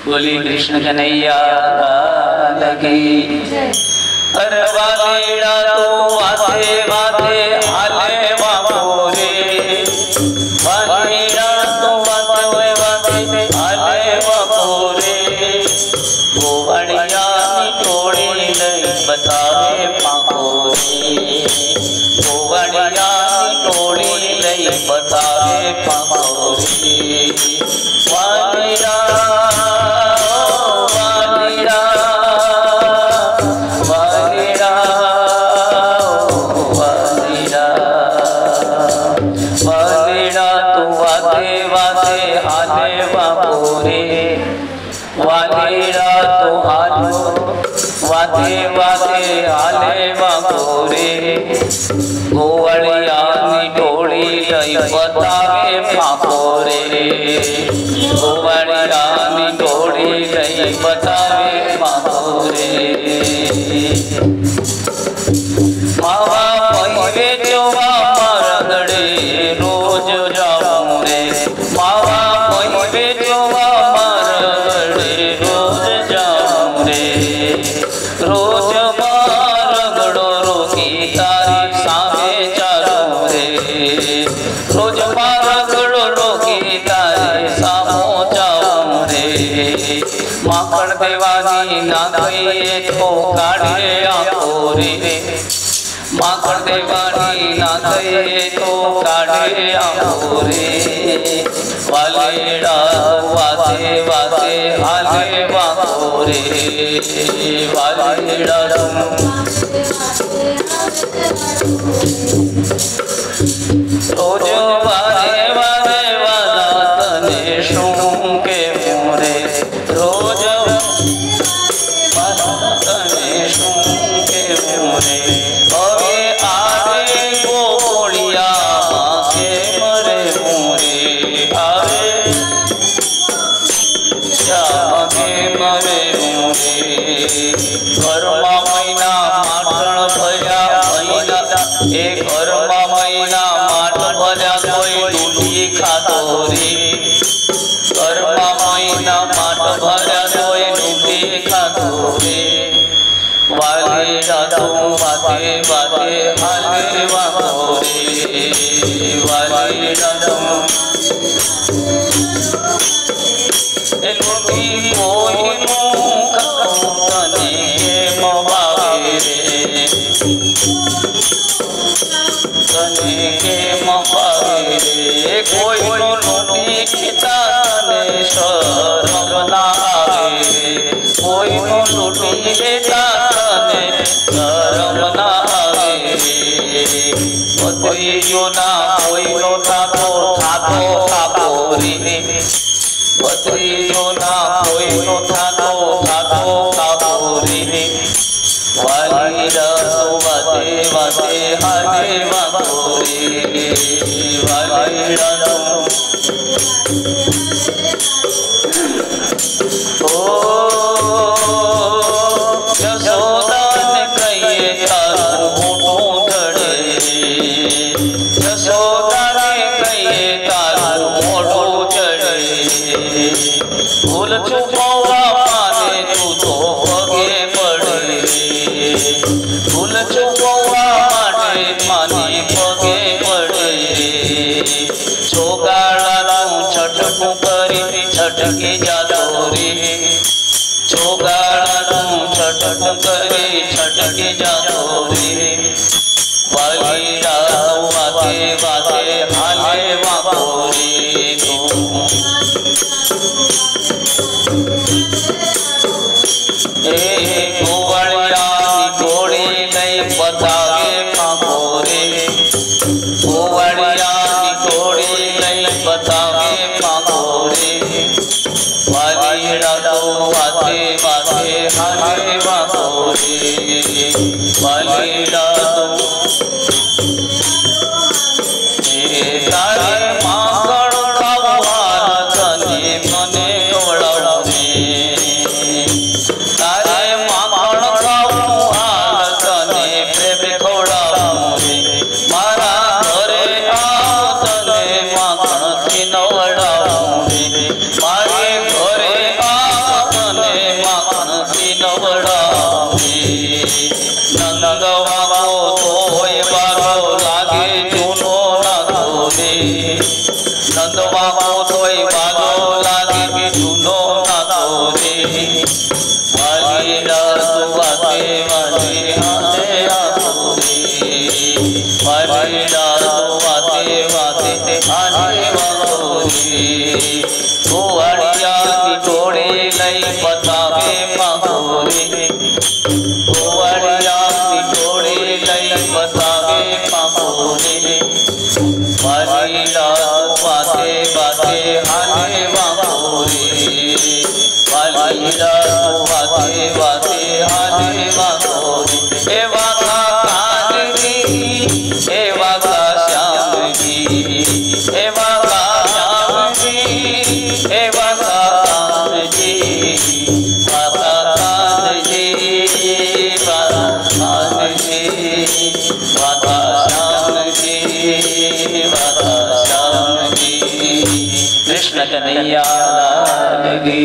बोली कृष्ण कन्हैया लगी। अरे वालेड़ा तो वाते वाते हाले बाबू रे, वालेड़ा तो वाते वाते हाले बाबू रे। गोवाड़िया टोड़ी नहीं बतावे पापो रे, गोवाड़िया टोड़ी नहीं बतावे पापो रे। वालेड़ा वालेड़ा तो हालो वाते वाते हाले बाबूरे। गोवाड़िया टोड़ी नहीं बतावे पापो रे, गोवाड़िया टोड़ी नहीं बतावे पापो रे। मावा पहिले चोवा मरगड़े रोज जाऊं रे, मावा पहिले चोवा रोज मारगड़ो रोगी तारी सामे चालू रे, रोज मारगड़ो रोगी तारी सामो जाऊं रे। माखण देवानी ना कहिए तो काढ़े आंखो रे, माखण देवानी ना कहिए तो काढ़े आंखो रे। वालेड़ा वाते वाते हाले बाबू रे, वालेड़ा रोज वारे वारे वाला तने शुं के मोरे, रोज वाला तने शुं के मोरे। अवे आवे गोलिया के मरे मोरे, आवे के मरे मोरे। घरमा महीना माठण भर्या महीना, एक घरमा महीना माठ भर्या कोई दूधी खातो रे, घरमा महीना माठ भर्या कोई दूधी खातो रे। वालेड़ा तो वाते वाते हाले बाबू रे, वालेड़ा तो लोटी कोई मुख तने मवावे रे, तने के मवावे रे। कोई लोटी पिता तने शरम ना आवे रे, कोई लोटी पिता तने शरम ना आवे रे। कोई जो ना कोई नो थाको थाको थाको रे, बत्री जो ना कोई नो थाको थाको थाको रे। वालेड़ा तो वाते वाते हाले बाबू रे, वालेड़ा तो यशोदा ने कहिए तारू मोटो चढ़े, यशोदा ने कहिए तारू मोटो चढ़े। भूल चुकवा माने तू तो पगे पड़े, भूल चुकवा माने माने पगे पड़े। छोगाड़ा तू छटकू करी छटके जातो रे, छोगाड़ा तू छटक करी छटके जातो रे। वालेड़ा तो वाते वाते हाले बाबू रे। गोवाड़िया टोड़ी नहीं बतावे पापो रे, गोवाड़िया टोड़ी नहीं बतावे पापो रे। वालेड़ा तो वाते वाते हाले बाबू रे, वालेड़ा तो तारे माखण खावा तने मने कवड़ाव रे, तारे माखण खावा तने प्रेम खवड़ाव रे। मारा घरे आव तने माखण थी नवड़ाव रे, मारे घरे आव પડાવે નંદ વાગો તોય વાગો લાગે જૂનો નાગો રે નંદ વાગો તોય વાગો લાગે જૂનો નાગો રે મારી રાત વાતે વાતે હાથે હાથો રે મારી રાત વાતે વાતે હાથે વાતો રે ગોવાળિયા કી જોડે લઈ બતાવે પાંખો રે ગોવાળિયા કી જોડે લઈ બતાવે પાંખો રે મારી રાત વાતે વાતે હાથે વાતો રે મારી રાત વાતે વાતે હાથે વાતો રે એ વાતા કાનજી એ વાતા શ્યામજી એ વાતા શ્યામજી એ વાતા કાનજી વાતા કાનજી વાતા કાનજી वाता श्यामजी वाता श्यामजी कृष्ण कन्हैया लाल की